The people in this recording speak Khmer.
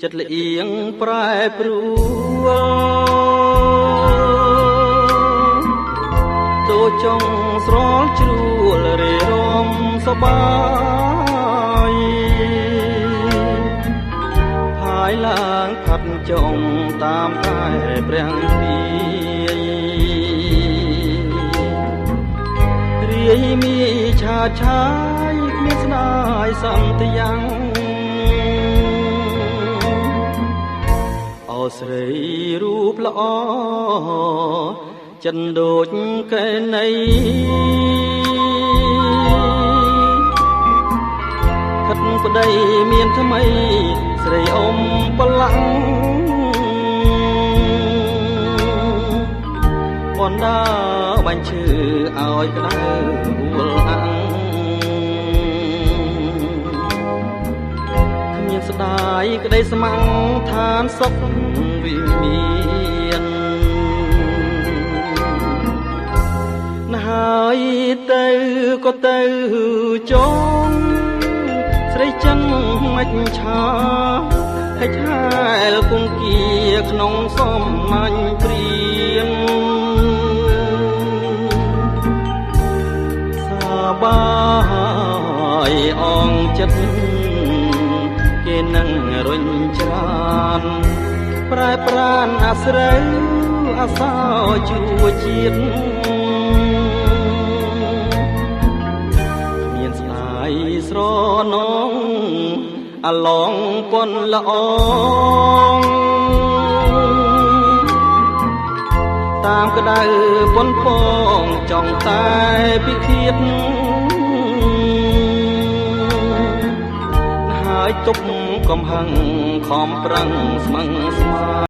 ចិត្តលៀងប្រែប្រួលតូចង់ស្រលជ្រួលរេរំសបាយហើយឡើងផាត់ចង់តាមតែព្រះទីរាយមានឆាឆាយគ្មានស្នាយសន្ទយ៉ាងអូស្រីរូបល្អចិនដូចកែណៃខិតប្តីមានថ្មីស្រីអ៊ំបលាំងបណ្ដាបាញ់ឈឺឲ្យក្តៅវល់អាំងគ្មានស្ដាយក្តីស្ម័គ្រឋានសុខវិមានណាហើយទៅក៏ទៅចងស្រីចិនមិនឆាហិចហែលគង្គាក្នុងសំណាញ់ព្រៀងបាយអងចិត្តគេនឹងរុញច្រានប្រែប្រានអាស្រូវអាសោជួជាតិមានស្ដាយស្រនងអាឡងពន់ល្អងតាមក្តៅពន់ពងចង់តែពិឃាតហើយទប់កំហឹងខំប្រឹងស្មឹងស្មា